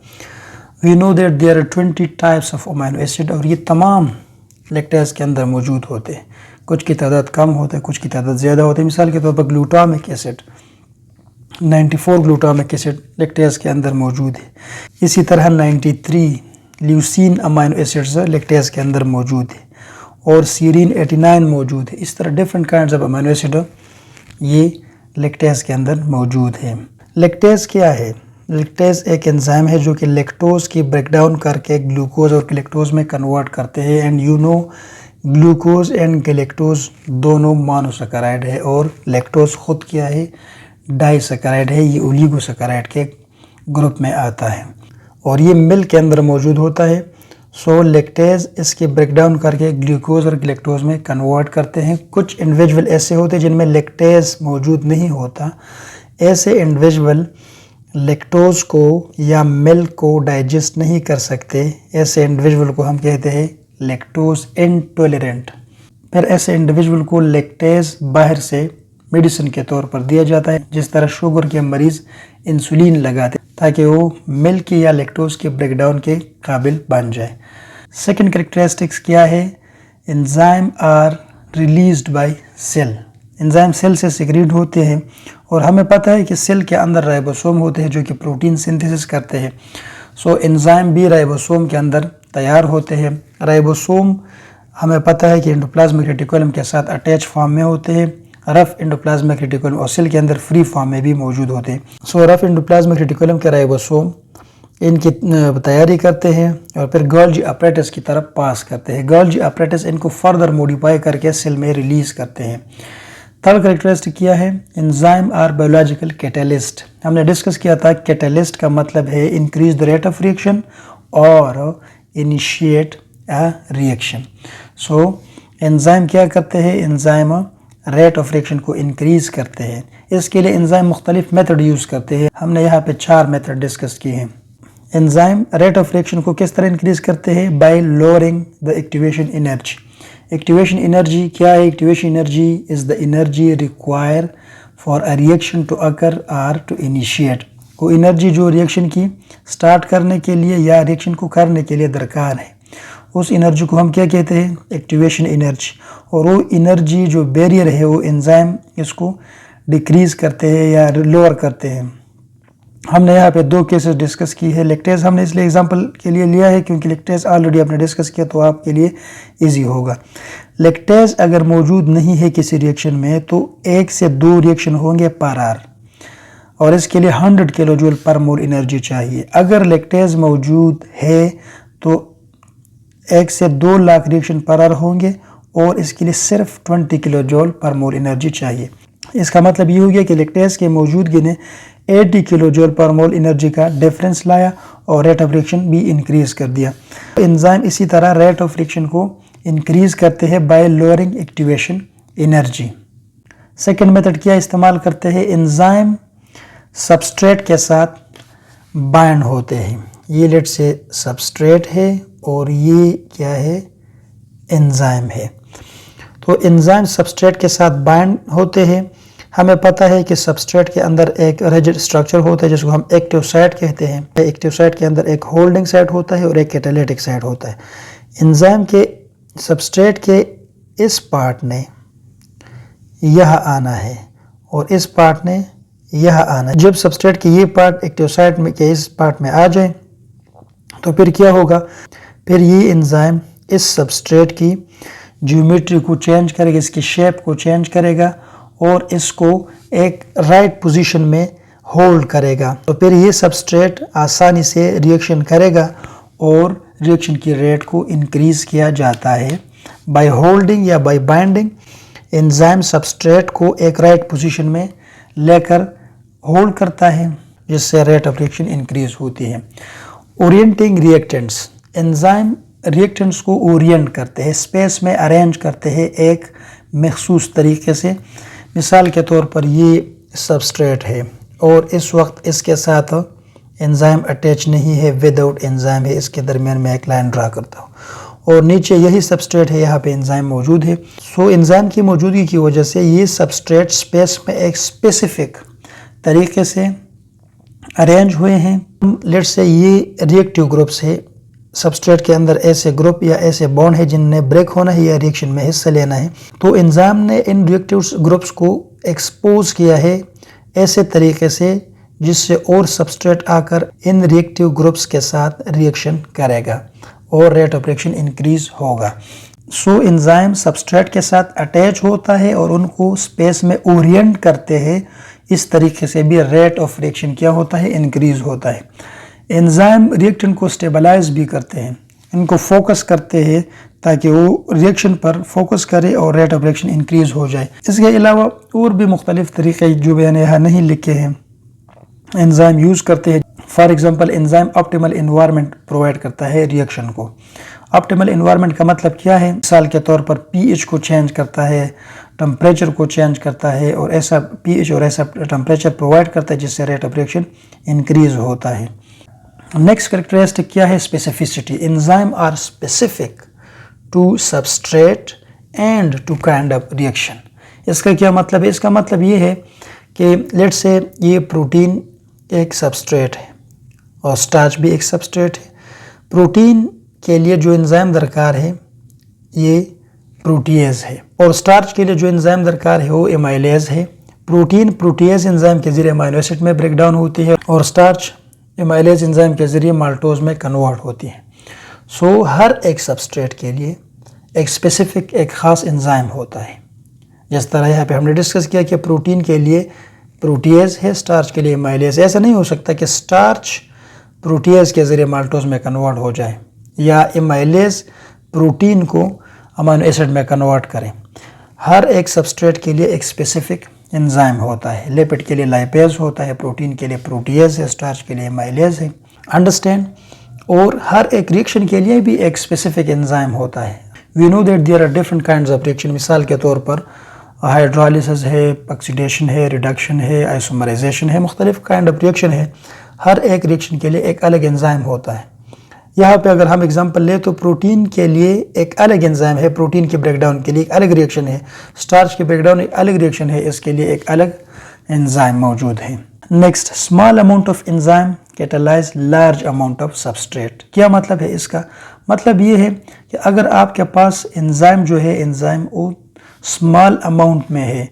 We know that there are 20 types of amino acid, और ये तमाम लैक्टेज के अंदर मौजूद होते हैं। कुछ की तादाद कम होते हैं, कुछ की तादाद ज़्यादा होती है। मिसाल के तौर पर glutamic acid 94 glutamic acid lactase के अंदर मौजूद है। इसी तरह 93 ल्यूसीन अमीनो एसिड्स लैक्टेज के अंदर मौजूद है, और सीरीन 89 मौजूद है। इस तरह different kinds of amino acid ये लैक्टेज के अंदर मौजूद है। लैक्टेज क्या है? लैक्टेज एक एंजाइम है जो कि लैक्टोज की ब्रेकडाउन करके ग्लूकोज और गैलेक्टोज में कन्वर्ट करते हैं। And you know glucose and galactose दोनों मोनोसैकेराइड है, और लैक्टोज खुद क्या है? डाइसैकेराइड है। ये ओलिगोसैकेराइड के ग्रुप में आता है, और ये मिल्क के अंदर मौजूद होता है। सो लैक्टेज इसके ब्रेकडाउन करके ग्लूकोज और गैलेक्टोज में कन्वर्ट करते हैं। कुछ इंडिविजुअल ऐसे होते हैं जिनमें लैक्टेज मौजूद नहीं होता, ऐसे इंडिविजुअल लैक्टोज को या मिल्क को डाइजेस्ट नहीं कर सकते, ऐसे इंडिविजुअल को हम कहते हैं लैक्टोज इंटॉलरेंट। फिर ऐसे इंडिविजुअल को लैक्टेज बाहर से मेडिसिन के तौर पर दिया जाता है, जिस तरह शुगर के मरीज़ इंसुलिन लगाते ताकि वो मिल्क या लैक्टोज के ब्रेकडाउन के काबिल बन जाए। सेकंड कैरेक्टरिस्टिक्स क्या है? Enzyme are released by cell. Enzyme cell से सिक्रीट होते हैं और हमें पता है कि सेल के अंदर राइबोसोम होते हैं जो कि प्रोटीन सिंथेसिस करते हैं। सो एंजाइम भी राइबोसोम के अंदर तैयार होते हैं। राइबोसोम हमें पता है कि एंडोप्लाज्मिक रेटिकुलम के साथ अटैच फॉर्म में होते हैं, रफ एंडोप्लाज्मिक रेटिकुलम और सेल के अंदर फ्री फॉर्म में भी मौजूद होते हैं। सो रफ एंडोप्लाज्मिक रेटिकुलम के राइबोसोम इनकी तैयारी करते हैं और फिर गोल्गी अपरेटस की तरफ पास करते हैं। गोल्गी अपरेटस इनको फर्दर मॉडिफाई करके सेल में रिलीज करते हैं। थर्ड कैरेक्टरिस्टिक क्या है? Enzyme are biological catalyst. हमने डिस्कस किया था कैटलिस्ट का मतलब है increase the rate of reaction और initiate a reaction. So enzyme क्या करते हैं? एंजाइम रेट ऑफ रिएक्शन को इंक्रीज करते हैं। इसके लिए एंजाइम मुख्तलिफ मेथड यूज़ करते हैं। हमने यहाँ पे 4 मेथड डिस्कस किए हैं। एंजाइम रेट ऑफ रिएक्शन को किस तरह इंक्रीज करते हैं? By lowering the activation energy. Activation energy क्या है? Activation energy is the energy require for a reaction to occur or to initiate. वो एनर्जी जो रिएक्शन की स्टार्ट करने के लिए या रिएक्शन को करने के लिए दरकार है, उस एनर्जी को हम क्या कहते हैं? Activation energy. और वो एनर्जी जो बैरियर है वो एंजाइम इसको डिक्रीज करते हैं या लोअर करते हैं। हमने यहाँ पे 2 केसेस डिस्कस की है। लैक्टेज हमने इसलिए एग्जांपल के लिए लिया है क्योंकि लैक्टेज ऑलरेडी आपने डिस्कस किया तो आपके लिए इजी होगा। लैक्टेज अगर मौजूद नहीं है किसी रिएक्शन में तो 1 से 2 रिएक्शन होंगे पर आवर और इसके लिए 100 किलो जूल पर मोल एनर्जी चाहिए। अगर लैक्टेज मौजूद है तो 1 से 2 लाख रिएक्शन पर आवर होंगे और इसके लिए सिर्फ 20 किलो जूल पर मोल एनर्जी चाहिए। इसका मतलब ये हो गया कि लैक्टेज के मौजूदगी ने 80 किलो जूल पर मोल एनर्जी का डिफरेंस लाया और रेट ऑफ रिएक्शन भी इंक्रीज कर दिया। एंजाइम इसी तरह रेट ऑफ रिएक्शन को इंक्रीज करते हैं by lowering activation energy. Second method क्या इस्तेमाल करते हैं? एंजाइम सबस्ट्रेट के साथ बाइंड होते हैं। ये लेट से सबस्ट्रेट है और ये क्या है? एंजाइम है। तो एंजाइम सबस्ट्रेट के साथ बाइंड होते हैं। हमें पता है कि सबस्ट्रेट के अंदर एक रिजिड स्ट्रक्चर होता है जिसको हम एक्टिव साइट कहते हैं। एक्टिव साइट के अंदर एक होल्डिंग साइट होता है और एक कैटालिटिक साइट होता है। एंजाइम के सबस्ट्रेट के इस पार्ट ने यह आना है और इस पार्ट ने यह आना है। जब सबस्ट्रेट के ये पार्ट एक्टिव साइट में के इस पार्ट में आ जाए तो फिर क्या होगा? फिर ये एंजाइम इस सबस्ट्रेट की ज्योमेट्री को चेंज करेगा, इसकी शेप को चेंज करेगा और इसको एक राइट पोजीशन में होल्ड करेगा। तो फिर ये सबस्ट्रेट आसानी से रिएक्शन करेगा और रिएक्शन की रेट को इंक्रीज किया जाता है बाय होल्डिंग या बाय बाइंडिंग। एंजाइम सबस्ट्रेट को एक राइट पोजीशन में लेकर होल्ड करता है जिससे रेट ऑफ रिएक्शन इंक्रीज होती है। Orienting reactants. एंजाइम रिएक्टेंट्स को ओरिएंट करते हैं, स्पेस में अरेंज करते हैं एक मखसूस तरीके से। मिसाल के तौर पर ये सबस्ट्रेट है और इस वक्त इसके साथ एंजाइम अटैच नहीं है, विदाउट एंजाइम है। इसके दरमियान में एक लाइन ड्रा करता हूँ और नीचे यही सबस्ट्रेट है, यहाँ पे एंजाइम मौजूद है। सो एंजाइम की मौजूदगी की वजह से ये सबस्ट्रेट स्पेस में एक स्पेसिफिक तरीके से अरेंज हुए हैं। लेट से ये रिएक्टिव ग्रुप्स है, सबस्ट्रेट के अंदर ऐसे ग्रुप या ऐसे बॉन्ड है जिनने ब्रेक होना है या रिएक्शन में हिस्सा लेना है। तो एंजाइम ने इन रिएक्टिव ग्रुप्स को एक्सपोज किया है ऐसे तरीके से जिससे और सबस्ट्रेट आकर इन रिएक्टिव ग्रुप्स के साथ रिएक्शन करेगा और रेट ऑफ रिएक्शन इंक्रीज होगा। सो एंजाइम सबस्ट्रेट के साथ अटैच होता है और उनको स्पेस में ओरिएंट करते हैं। इस तरीके से भी रेट ऑफ रिएक्शन क्या होता है? इंक्रीज होता है। एंजाइम रिएक्टेंट को स्टेबलाइज भी करते हैं, इनको फोकस करते हैं ताकि वो रिएक्शन पर फोकस करे और रेट ऑफ रिएक्शन इंक्रीज हो जाए। इसके अलावा और भी मुख्तलिफ तरीके जो मैंने यहाँ नहीं लिखे हैं एंजाइम यूज़ करते हैं। For example enzyme optimal environment provide करता है रिएक्शन को। ऑप्टिमल एनवायरनमेंट का मतलब क्या है? मिसाल के तौर पर पीएच को चेंज करता है, टेम्परेचर को चेंज करता है और ऐसा पीएच और ऐसा टेम्परेचर प्रोवाइड करता है जिससे रेट ऑफ रिएक्शन इंक्रीज होता है। नेक्स्ट कैरेक्टरिस्टिक क्या है? Specificity. Enzyme are specific to substrate and to kind of reaction. इसका क्या मतलब है? इसका मतलब ये है कि लेट्स से ये प्रोटीन एक सबस्ट्रेट है और स्टार्च भी एक सबस्ट्रेट है। प्रोटीन के लिए जो एंजाइम दरकार है ये प्रोटीएज है और स्टार्च के लिए जो एंजाइम दरकार है वो एमाइलेज है। प्रोटीन प्रोटीएज एंजाइम के जरिए अमीनो एसिड में ब्रेक डाउन होती है और स्टार्च एमाइलेज एंजाइम के जरिए माल्टोज में कन्वर्ट होती है। सो हर एक सबस्ट्रेट के लिए एक स्पेसिफिक एक ख़ास एंजाइम होता है। जिस तरह यहाँ पे हमने डिस्कस किया कि प्रोटीन के लिए प्रोटीएज है, स्टार्च के लिए एमाइलेज। ऐसा नहीं हो सकता कि स्टार्च प्रोटीएज के ज़रिए माल्टोज में कन्वर्ट हो जाए या एमाइलेज प्रोटीन को अमीनो एसिड में कन्वर्ट करें। हर एक सबस्ट्रेट के लिए एक स्पेसिफिक एंजाइम होता है। लिपिड के लिए लाइपेज होता है, प्रोटीन के लिए प्रोटीएज है, स्टार्च के लिए एमाइलेज है। अंडरस्टैंड? और हर एक रिएक्शन के लिए भी एक स्पेसिफिक एंजाइम होता है। We know that there are different kinds of reaction. मिसाल के तौर पर हाइड्रोलिसिस है, ऑक्सीडेशन है, रिडक्शन है, आइसोमराइजेशन है, मुख्तलिफ काइंड ऑफ रिएक्शन है। हर एक रिएक्शन के लिए एक अलग एंजाइम होता है। यहाँ पे अगर हम एग्जांपल ले तो प्रोटीन के लिए एक अलग एंजाइम है, प्रोटीन के ब्रेकडाउन के लिए एक अलग रिएक्शन है, स्टार्च के ब्रेकडाउन एक अलग रिएक्शन है, इसके लिए एक अलग एंजाइम मौजूद है। Next, small amount of enzyme catalyse large amount of substrate. क्या मतलब है इसका? मतलब ये है कि अगर आपके पास एंजाइम जो है एंजाइम वो स्मॉल अमाउंट में है,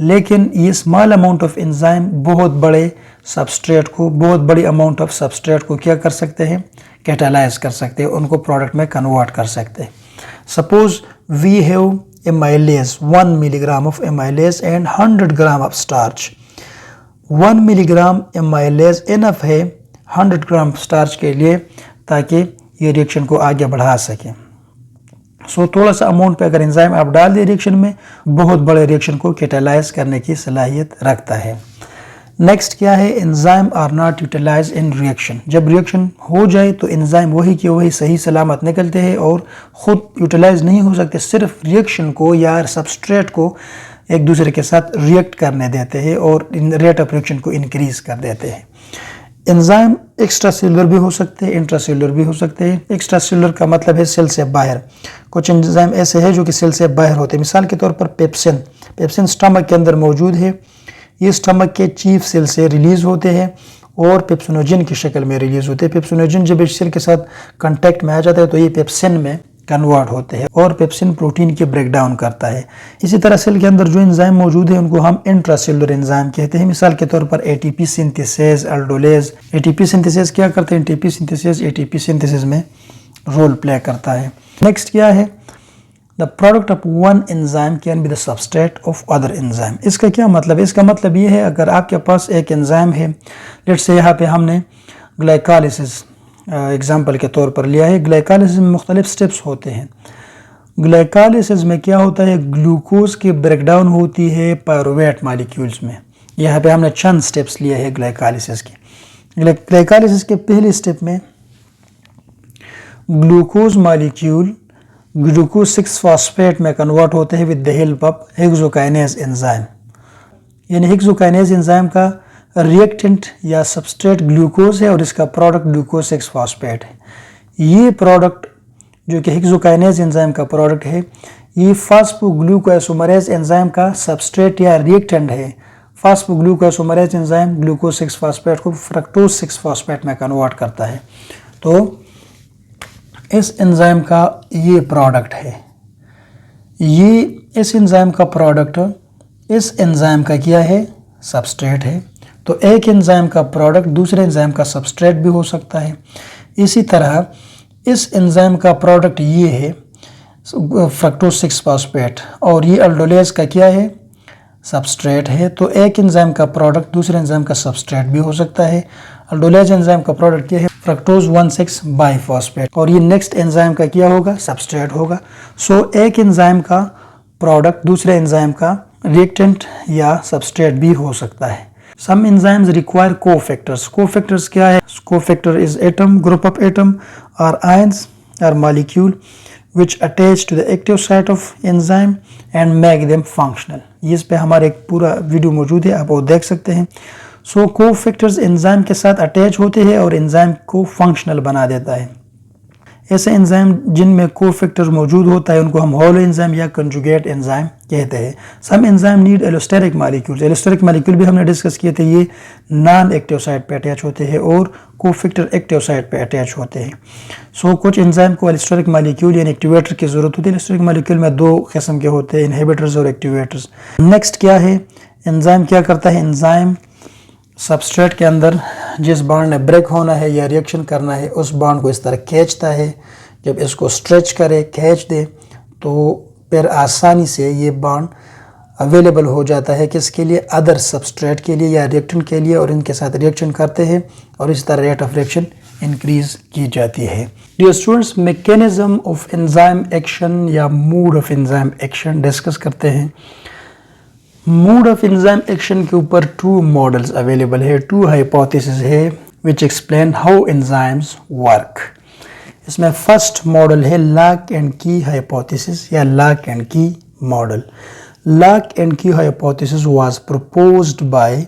लेकिन ये स्मॉल अमाउंट ऑफ एंजाइम बहुत बड़े सबस्ट्रेट को, बहुत बड़ी अमाउंट ऑफ सबस्ट्रेट को क्या कर सकते हैं? कैटालाइज कर सकते हैं, उनको प्रोडक्ट में कन्वर्ट कर सकते हैं। Suppose we have amylase 1 milligram of amylase and 100 gram of starch. 1 milligram amylase enough है 100 ग्राम स्टार्च के लिए ताकि ये रिएक्शन को आगे बढ़ा सके। सो थोड़ा सा अमाउंट पे अगर एंजाइम आप डाल दिए रिएक्शन में, बहुत बड़े रिएक्शन को कैटालाइज करने की सलाहियत रखता है। नेक्स्ट क्या है? Enzyme are not utilize in reaction. जब रिएक्शन हो जाए तो एंजाइम वही के वही सही सलामत निकलते हैं और ख़ुद यूटिलाइज नहीं हो सकते, सिर्फ रिएक्शन को या सबस्ट्रेट को एक दूसरे के साथ रिएक्ट करने देते हैं और रेट ऑफ रिएक्शन को इंक्रीज कर देते हैं। एंजाइम एक्स्ट्रा सेलुलर भी हो सकते हैं, इंट्रा सेलुलर भी हो सकते हैं। एक्स्ट्रा सेलुलर का मतलब है सेल से बाहर। कुछ एंजाइम ऐसे हैं जो कि सेल से बाहर होते हैं। मिसाल के तौर पर पेप्सिन। पेप्सिन स्टमक के अंदर मौजूद है, ये स्टमक के चीफ सेल से रिलीज होते हैं और पेप्सिनोजन की शक्ल में रिलीज होते हैं। पेप्सिनोजन जब इस सेल के साथ कांटेक्ट में आ जाता है तो ये पेप्सिन में कन्वर्ट होते हैं और पेप्सिन प्रोटीन के ब्रेक डाउन करता है। इसी तरह सेल के अंदर जो एंजाइम मौजूद है उनको हम इंट्रासेलुलर एंजाइम कहते हैं। मिसाल के तौर पर एटीपी सिंथेसिस, अल्डोलेज। एटीपी सिंथेसिस क्या करते हैं? एटीपी सिंथेसिस एटीपी सिंथेसिस में रोल प्ले करता है। नेक्स्ट क्या है? The product of one enzyme can be the substrate of other enzyme. इसका क्या मतलब है? इसका मतलब ये है अगर आपके पास एक एंजाइम है, लेट्स से यहाँ पे हमने ग्लाइकोलिसिस एग्जाम्पल के तौर पर लिया है। ग्लाइकोलिसिस में मुख्तलिफ स्टेप्स होते हैं। ग्लाइकोलिसिस में क्या होता है? ग्लूकोज की ब्रेकडाउन होती है पायरुवेट मॉलिक्यूल्स में। यहाँ पे हमने चंद स्टेप्स लिए हैं ग्लाइकोलिसिस के। ग्लाइकोलिसिस के पहले स्टेप में ग्लूकोज मॉलिक्यूल ग्लूकोज 6 फॉस्फेट में कन्वर्ट होते हैं with the help of hexokinase enzyme. यानी हेक्सोकाइनेज एंजाइम का रिएक्टेंट या सबस्ट्रेट ग्लूकोज है और इसका प्रोडक्ट ग्लूकोज 6 फॉस्फेट है। ये प्रोडक्ट जो कि हेक्सोकाइनेज एंजाइम का प्रोडक्ट है, ये फास्फोग्लूकोआइसोमरेज एंजाइम का सबस्ट्रेट या रिएक्टेंट है। फास्फोग्लूकोआइसोमरेज एंजाइम ग्लूकोज 6 फॉस्फेट को फ्रक्टोज 6 फॉस्फेट में कन्वर्ट करता है। तो इस एंजाइम का ये प्रोडक्ट है, ये इस एंजाइम का प्रोडक्ट इस एंजाइम का क्या है? सबस्ट्रेट है। तो एक एंजाइम का प्रोडक्ट दूसरे एंजाइम का सबस्ट्रेट भी हो सकता है। इसी तरह इस एंजाइम का प्रोडक्ट ये है फ्रक्टोज 6 फॉस्फेट और ये अल्डोलेज का क्या है? सबस्ट्रेट है। तो एक एंजाइम का प्रोडक्ट दूसरे एंजाइम का सबस्ट्रेट भी हो सकता है। अल्डोलेज एंजाइम का प्रोडक्ट क्या है? फ्रक्टोज 1,6 बाइफॉस्फेट और ये नेक्स्ट एंजाइम का क्या होगा? सबस्ट्रेट होगा। सो एक एंजाइम का प्रोडक्ट दूसरे एंजाइम का रिएक्टेंट या सबस्ट्रेट भी हो सकता है। Some enzymes require cofactors. Cofactors क्या है? Cofactor is atom, group of atom or ions or molecule which attach to the active site of enzyme and make them functional. इस पे हमारा एक पूरा वीडियो मौजूद है, आप वो देख सकते हैं. सो कोफैक्टर्स एंजाइम के साथ अटैच होते हैं और एंजाइम को फंक्शनल बना देता है. ऐसे एंजाइम जिनमें कोफैक्टर मौजूद होता है उनको हम होलो एंजाइम या कंजुगेट एंजाइम कहते हैं. Some enzyme need allosteric molecules. Allosteric molecule भी हमने डिस्कस किए थे. ये नॉन एक्टिव साइट पे अटैच होते हैं और कोफैक्टर एक्टिव साइट पे अटैच होते हैं. सो कुछ एंजाइम को एलोस्टेरिक मॉलिक्यूल यानी एक्टिवेटर की जरूरत होती है. एलोस्टेरिक मॉलिक्यूल में दो किस्म के होते हैं, इनहिबिटर्स और एक्टिवेटर्स. नेक्स्ट क्या है, एंजाइम क्या करता है. एंजाइम सबस्ट्रेट के अंदर जिस बॉन्ड ने ब्रेक होना है या रिएक्शन करना है उस बॉन्ड को इस तरह खींचता है. जब इसको स्ट्रेच करे, खींच दे, तो फिर आसानी से ये बॉन्ड अवेलेबल हो जाता है किसके लिए, अदर सबस्ट्रेट के लिए या रिएक्टेंट के लिए, और इनके साथ रिएक्शन करते हैं और इस तरह रेट ऑफ रिएक्शन इंक्रीज की जाती है. Dear students, mechanism of enzyme action या mode of enzyme action discuss करते हैं. मोड ऑफ एंजाइम एक्शन के ऊपर टू मॉडल्स अवेलेबल है, टू हाइपोथेसिस है which explain how enzymes work. इसमें फर्स्ट मॉडल है लॉक एंड की हाइपोथेसिस या lock and key model. Lock and key hypothesis was proposed by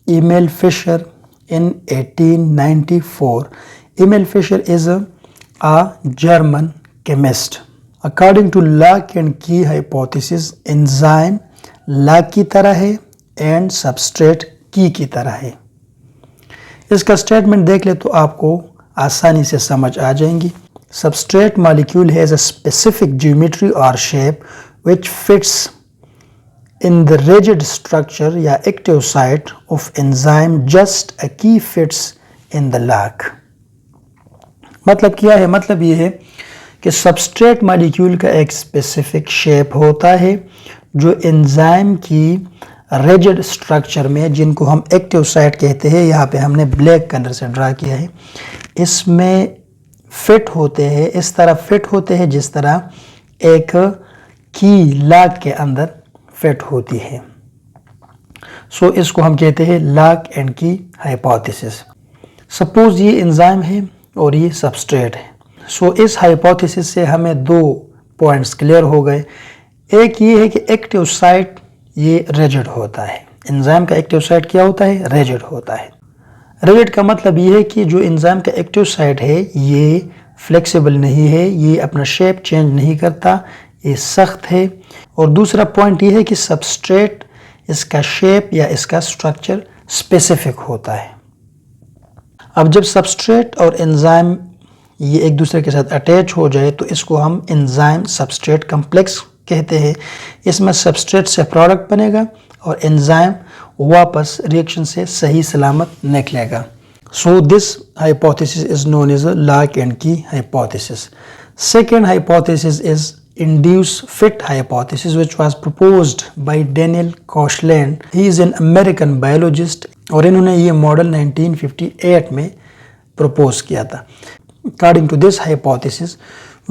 Emil Fischer in 1894. Emil Fischer is a German chemist. According to Locke and Key hypothesis, enzyme Locke की तरह है and substrate Key की तरह है. इसका स्टेटमेंट देख ले तो आपको आसानी से समझ आ जाएंगी. Substrate molecule has a specific geometry or shape which fits in the rigid structure या active site of enzyme, just a key fits in the lock. मतलब क्या है, मतलब ये है कि सबस्ट्रेट मॉलिक्यूल का एक स्पेसिफिक शेप होता है जो एंजाइम की रिजिड स्ट्रक्चर में, जिनको हम एक्टिव साइट कहते हैं, यहाँ पे हमने ब्लैक कलर से ड्रा किया है, इसमें फिट होते हैं. इस तरह फिट होते हैं जिस तरह एक की लॉक के अंदर फिट होती है. सो इसको हम कहते हैं lock and key hypothesis. Suppose ये एंजाइम है और ये सबस्ट्रेट है. सो इस हाइपोथेसिस से हमें दो पॉइंट्स क्लियर हो गए. एक ये है कि एक्टिव साइट ये रिजिड होता है. एंजाइम का एक्टिव साइट क्या होता है, रिजिड होता है. रिजिड का मतलब ये है कि जो एंजाइम का एक्टिव साइट है ये फ्लेक्सिबल नहीं है, ये अपना शेप चेंज नहीं करता, ये सख्त है. और दूसरा पॉइंट ये है कि सबस्ट्रेट इसका शेप या इसका स्ट्रक्चर स्पेसिफिक होता है. अब जब सबस्ट्रेट और एंजाइम ये एक दूसरे के साथ अटैच हो जाए तो इसको हम एंजाइम सबस्ट्रेट कॉम्प्लेक्स कहते हैं. इसमें सबस्ट्रेट से प्रोडक्ट बनेगा और एंजाइम वापस रिएक्शन से सही सलामत निकलेगा. So this hypothesis is known as lock and key hypothesis. Second hypothesis is induce fit hypothesis which was proposed by Daniel Koshland. He is an American biologist और इन्होंने ये मॉडल 1958 में प्रपोज किया था. According to this hypothesis,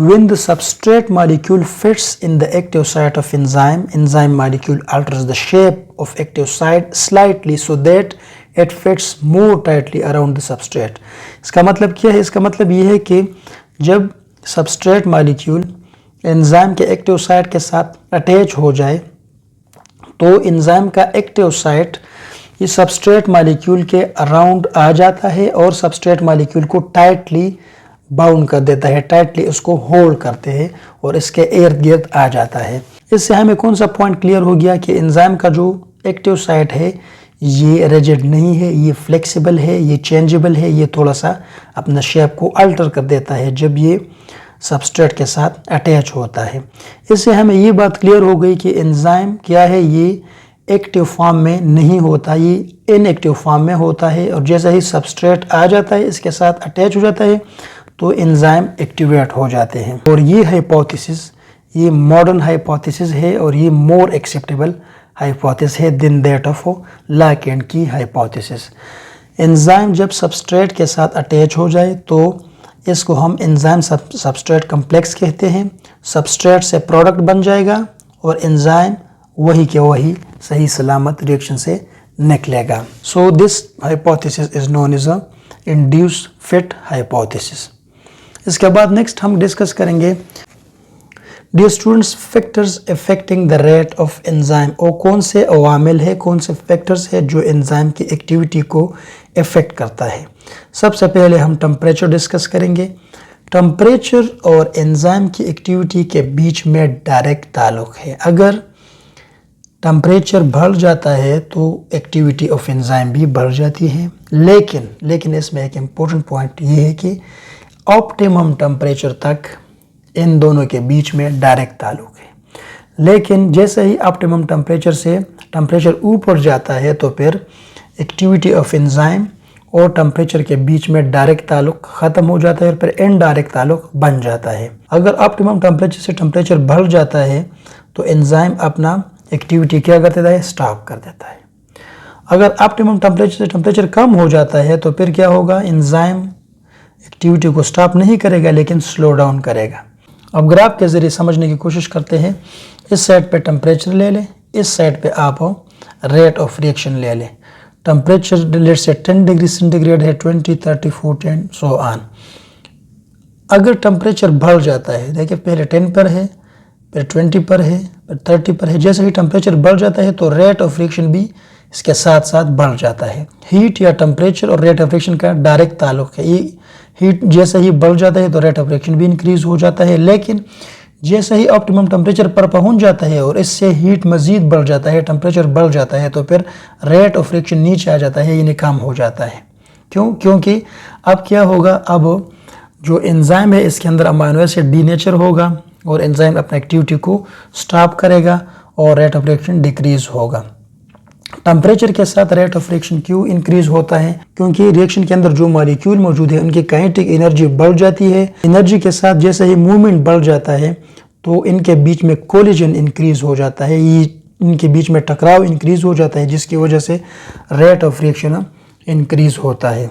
when the substrate molecule fits in the active site of enzyme, enzyme molecule alters the shape of active site slightly so that it fits more tightly around the substrate. इसका मतलब क्या है, इसका मतलब ये है कि जब substrate molecule एंजाइम के एक्टिव साइट के साथ अटैच हो जाए तो एंजाइम का एक्टिव साइट ये सबस्ट्रेट मॉलिक्यूल के अराउंड आ जाता है और सबस्ट्रेट मॉलिक्यूल को टाइटली बाउंड कर देता है, टाइटली उसको होल्ड करते हैं और इसके इर्द गिर्द आ जाता है. इससे हमें कौन सा पॉइंट क्लियर हो गया कि एंजाइम का जो एक्टिव साइट है ये रिजिड नहीं है, ये फ्लेक्सिबल है, ये चेंजेबल है, ये थोड़ा सा अपना शेप को अल्टर कर देता है जब ये सबस्ट्रेट के साथ अटैच होता है. इससे हमें ये बात क्लियर हो गई कि एंजाइम क्या है, ये एक्टिव फॉर्म में नहीं होता, ये इनएक्टिव फॉर्म में होता है. और जैसा ही सबस्ट्रेट आ जाता है, इसके साथ अटैच हो जाता है, तो एंजाइम एक्टिवेट हो जाते हैं. और ये हाइपोथेसिस ये मॉडर्न हाइपोथेसिस है और ये मोर एक्सेप्टेबल हाइपोथेसिस है then that of lock and key hypothesis. Enzyme जब सबस्ट्रेट के साथ अटैच हो जाए तो इसको हम एंजाइम सबस्ट्रेट कॉम्प्लेक्स कहते हैं. सबस्ट्रेट से प्रोडक्ट बन जाएगा और एंजाइम वही के वही सही सलामत रिएक्शन से निकलेगा. So this hypothesis is known as induced fit hypothesis. इसके बाद नेक्स्ट हम डिस्कस करेंगे dear students factors affecting the rate of enzyme, और कौन से अवामिल है, कौन से फैक्टर्स है जो एंजाइम की एक्टिविटी को अफेक्ट करता है। सबसे पहले हम टेम्परेचर डिस्कस करेंगे। टेम्परेचर और एंजाइम की एक्टिविटी के बीच में डायरेक्ट ताल्लुक है। अगर टेम्परेचर बढ़ जाता है तो एक्टिविटी ऑफ एंजाइम भी बढ़ जाती है, लेकिन इसमें एक इम्पोर्टेंट पॉइंट ये है कि ऑप्टिमम टेम्परेचर तक इन दोनों के बीच में डायरेक्ट ताल्लुक है। लेकिन जैसे ही ऑप्टिमम टेम्परेचर से टेम्परेचर ऊपर जाता है तो फिर एक्टिविटी ऑफ एंजाइम और टेम्परेचर के बीच में डायरेक्ट ताल्लुक ख़त्म हो जाता है और फिर इनडायरेक्ट ताल्लुक बन जाता है। अगर ऑप्टिमम टेम्परेचर से टेम्परेचर बढ़ जाता है तो एंजाइम अपना एक्टिविटी क्या कर देता है, स्टॉप कर देता है। अगर ऑप्टिमम टेम्परेचर से टेम्परेचर कम हो जाता है तो फिर क्या होगा, एंजाइम एक्टिविटी को स्टॉप नहीं करेगा लेकिन स्लो डाउन करेगा। अब ग्राफ के ज़रिए समझने की कोशिश करते हैं। इस साइड पे टेम्परेचर ले लें, इस साइड पे आप रेट ऑफ रिएक्शन ले लें। टेम्परेचर लेट से 10 डिग्री सेंटीग्रेड है, 20, 30, 40 एंड सो ऑन। अगर टेम्परेचर बढ़ जाता है, देखिए पहले 10 पर है, फिर 20 पर है, फिर 30 पर है। जैसे ही टेम्परेचर बढ़ जाता है तो रेट ऑफ रिएक्शन भी इसके साथ साथ बढ़ जाता है। हीट या टेम्परेचर और रेट ऑफ रिएक्शन का डायरेक्ट ताल्लुक है। ये हीट जैसे ही बढ़ जाता है तो रेट ऑफ रिएक्शन भी इंक्रीज हो जाता है, लेकिन जैसे ही ऑप्टिमम टेम्परेचर पर पहुंच जाता है और इससे हीट मज़ीद बढ़ जाता है, टेम्परेचर बढ़ जाता है, तो फिर रेट ऑफ रिएक्शन नीचे आ जाता है, यानी कम हो जाता है। क्योंकि अब क्या होगा, अब जो एंजाइम है इसके अंदर अमाइनो एसिड डीनेचर होगा और एंजाइम अपनी एक्टिविटी को स्टॉप करेगा और रेट ऑफ रिएक्शन डिक्रीज होगा। टेम्परेचर के साथ रेट ऑफ रिएक्शन क्यों इंक्रीज होता है, क्योंकि रिएक्शन के अंदर जो मॉलिक्यूल मौजूद है उनकी काइनेटिक एनर्जी बढ़ जाती है। एनर्जी के साथ जैसे ही मूवमेंट बढ़ जाता है तो इनके बीच में कोलिजन इंक्रीज हो जाता है, ये इनके बीच में टकराव इंक्रीज हो जाता है, जिसकी वजह से रेट ऑफ रिएक्शन इंक्रीज होता है।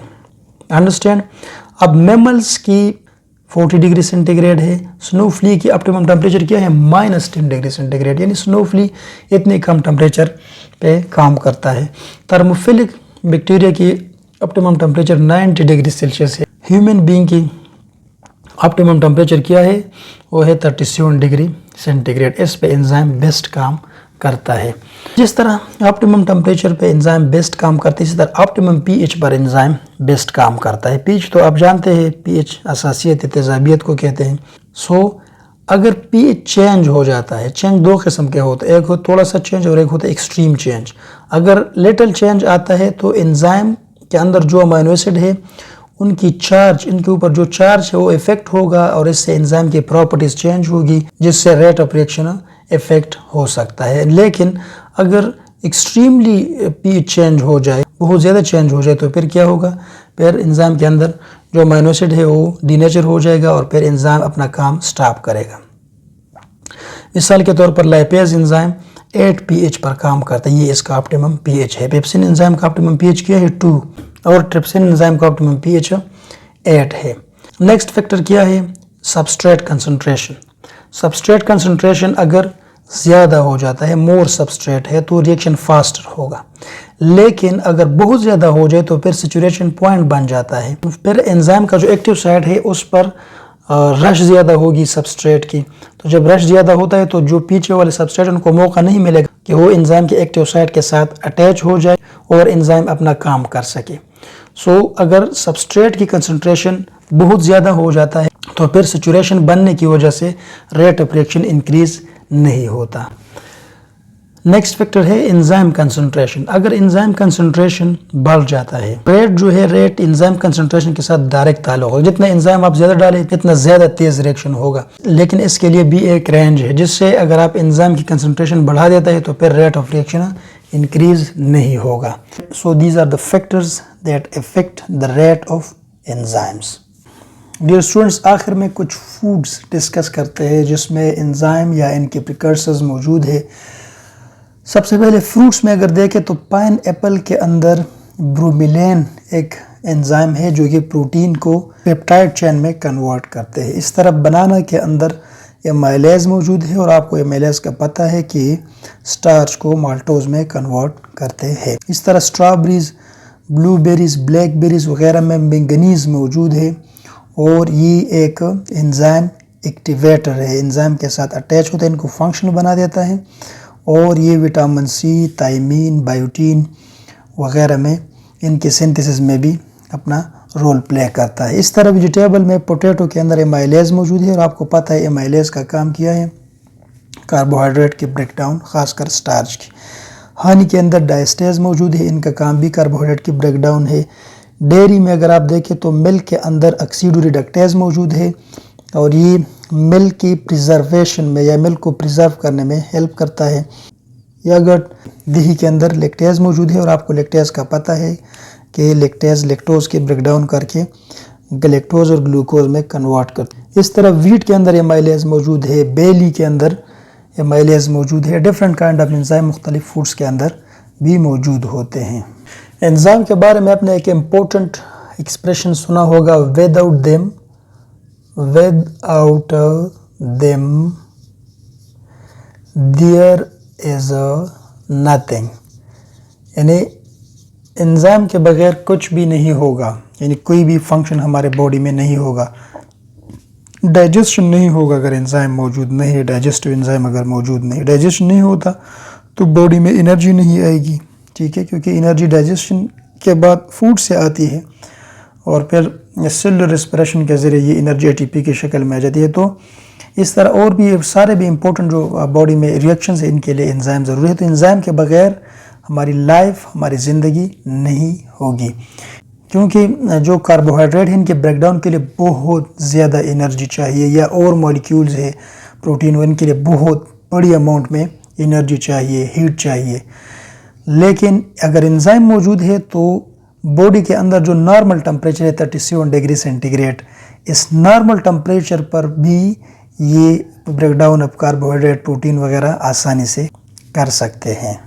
अंडरस्टैंड। अब मैमल्स की 40 डिग्री सेंटीग्रेड है, स्नोफ्ली की ऑप्टिमम टेम्परेचर क्या है, -10 डिग्री सेंटीग्रेड, यानी स्नोफ्ली इतनी कम टेम्परेचर पे काम करता है। थर्मोफिलिक बैक्टीरिया की ऑप्टिमम टेम्परेचर 90 डिग्री सेल्सियस है। ह्यूमन बीइंग की ऑप्टिमम टेम्परेचर क्या है, वो है 37 डिग्री सेंटीग्रेड। इस पे एंजाइम बेस्ट काम करता है। जिस तरह ऑप्टिमम टेम्परेचर पे एंजाइम बेस्ट काम करते हैं, इसी तरह ऑप्टिमम पीएच पर एंजाइम बेस्ट काम करता है। पीएच तो आप जानते हैं, पीएच असासियत तेजाबियत को कहते हैं। सो अगर पीएच चेंज हो जाता है, चेंज दो किस्म के होते हैं, एक हो थोड़ा सा चेंज और एक होता है एक्सट्रीम चेंज। अगर लिटिल चेंज आता है तो एंजाइम के अंदर जो अमाइनो एसिड है उनकी चार्ज, इनके ऊपर जो चार्ज है वो इफेक्ट होगा और इससे एंजाइम की प्रॉपर्टीज चेंज होगी, जिससे रेट ऑफ रिएक्शन इफेक्ट हो सकता है। लेकिन अगर एक्सट्रीमली पीएच चेंज हो जाए, बहुत ज़्यादा चेंज हो जाए, तो फिर क्या होगा, फिर एंजाइम के अंदर जो अमाइनो एसिड है वो डीनेचर हो जाएगा और फिर एंजाइम अपना काम स्टॉप करेगा। मिसाल के तौर पर लाइपेज एंजाइम 8 pH पर काम करता है, ये इसका ऑप्टिमम pH है। पेप्सिन एंजाइम का ऑप्टिमम pH क्या है, 2, और ट्रिप्सिन एंजाइम का ऑप्टिमम pH 8 है। नेक्स्ट फैक्टर क्या है, सबस्ट्रेट कंसंट्रेशन। सबस्ट्रेट कंसंट्रेशन अगर ज़्यादा हो जाता है, मोर सबस्ट्रेट है, तो रिएक्शन फास्टर होगा। लेकिन अगर बहुत ज़्यादा हो जाए तो फिर सैचुरेशन पॉइंट बन जाता है, फिर एंजाइम का जो एक्टिव साइट है उस पर रश ज़्यादा होगी सबस्ट्रेट की। तो जब रश ज़्यादा होता है तो जो पीछे वाले सबस्ट्रेट उनको मौका नहीं मिलेगा कि वो एंजाइम के एक्टिव साइट के साथ अटैच हो जाए और एंजाइम अपना काम कर सके। सो अगर सबस्ट्रेट की कंसंट्रेशन बहुत ज़्यादा हो जाता है तो फिर सैचुरेशन बनने की वजह से रेट ऑफ रिएक्शन इंक्रीज नहीं होता। नेक्स्ट फैक्टर है एंजाइम कंसंट्रेशन। अगर एंजाइम कंसंट्रेशन बढ़ जाता है, रेट जो है, रेट एंजाइम कंसंट्रेशन के साथ डायरेक्ट ताल्लुक होगा। जितना एंजाइम आप ज़्यादा डालें इतना ज़्यादा तेज़ रिएक्शन होगा, लेकिन इसके लिए भी एक रेंज है, जिससे अगर आप एंजाइम की कंसंट्रेशन बढ़ा देता है तो फिर रेट ऑफ रिएक्शन इंक्रीज नहीं होगा। So these are the factors that affect the rate of enzymes. Dear students, आखिर में कुछ फूड्स डिस्कस करते हैं जिसमें एंजाइम या इनके प्रिकर्सर्स मौजूद है। सबसे पहले फ्रूट्स में अगर देखें तो पाइन एप्पल के अंदर ब्रोमिलेन एक एंजाइम है जो कि प्रोटीन को पेप्टाइड चेन में कन्वर्ट करते हैं। इस तरह बनाना के अंदर एमाइलेज मौजूद है और आपको एमाइलेज का पता है कि स्टार्च को माल्टोज में कन्वर्ट करते हैं। इस तरह स्ट्रॉबेरीज ब्लूबेरीज, ब्लैकबेरीज वगैरह में मैंगनीज़ मौजूद है और ये एक एंजाइम एक्टिवेटर है, एंजाइम के साथ अटैच होता है, इनको फंक्शनल बना देता है और ये विटामिन सी, थायमीन, बायोटीन वगैरह में इनके सिंथेसिस में भी अपना रोल प्ले करता है। इस तरह वेजिटेबल में पोटैटो के अंदर एमाइलेज मौजूद है और आपको पता है एमाइलेज का काम किया है कार्बोहाइड्रेट के ब्रेकडाउन, खासकर स्टार्च की। हनी के अंदर डायस्टेज मौजूद है, इनका काम भी कार्बोहाइड्रेट की ब्रेकडाउन है। डेयरी में अगर आप देखें तो मिल्क के अंदर ऑक्सीडोरिडक्टेज मौजूद है और ये मिल्क की प्रिजर्वेशन में या मिल्क को प्रिजर्व करने में हेल्प करता है। योगर्ट, दही के अंदर लैक्टेज मौजूद है और आपको लैक्टेज का पता है कि लैक्टेज लैक्टोज के ब्रेकडाउन करके गलेक्टोज और ग्लूकोज में कन्वर्ट करते हैं। इस तरह वीट के अंदर एमाइलेज मौजूद है, बेली के अंदर एमाइलेज मौजूद है। डिफरेंट काइंड ऑफ एंजाइम मुख्तलिफ फूड्स के अंदर भी मौजूद होते हैं। एंजाइम के बारे में आपने एक इम्पोर्टेंट एक्सप्रेशन सुना होगा, without them there is nothing, यानी एंजाइम के बगैर कुछ भी नहीं होगा, यानी कोई भी फंक्शन हमारे बॉडी में नहीं होगा। डाइजेशन नहीं होगा अगर एंजाइम मौजूद नहीं है, डाइजेस्टिव एंजाइम अगर मौजूद नहीं, डाइजेशन नहीं होता तो बॉडी में एनर्जी नहीं आएगी, ठीक है, क्योंकि एनर्जी डाइजेशन के बाद फूड से आती है और फिर सेलुलर रेस्पिरेशन के ज़रिए ये एनर्जी एटीपी की शक्ल में आ जाती है। तो इस तरह और भी सारे भी इंपॉर्टेंट जो बॉडी में रिएक्शंस है इनके लिए एंजाइम ज़रूरी है। तो एंजाइम के बगैर हमारी लाइफ, हमारी ज़िंदगी नहीं होगी, क्योंकि जो कार्बोहाइड्रेट है इनके ब्रेकडाउन के लिए बहुत ज़्यादा एनर्जी चाहिए, या और मॉलिक्यूल्स है प्रोटीन, इनके लिए बहुत बड़ी अमाउंट में एनर्जी चाहिए, हीट चाहिए। लेकिन अगर एंजाइम मौजूद है तो बॉडी के अंदर जो नॉर्मल टेम्परेचर है 37 डिग्री सेंटीग्रेड, इस नॉर्मल टेम्परेचर पर भी ये ब्रेकडाउन ऑफ कार्बोहाइड्रेट, प्रोटीन वगैरह आसानी से कर सकते हैं।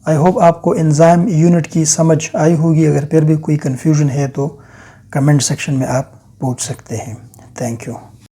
आई होप आपको एंजाइम यूनिट की समझ आई होगी। अगर फिर भी कोई कन्फ्यूजन है तो कमेंट सेक्शन में आप पूछ सकते हैं। Thank you.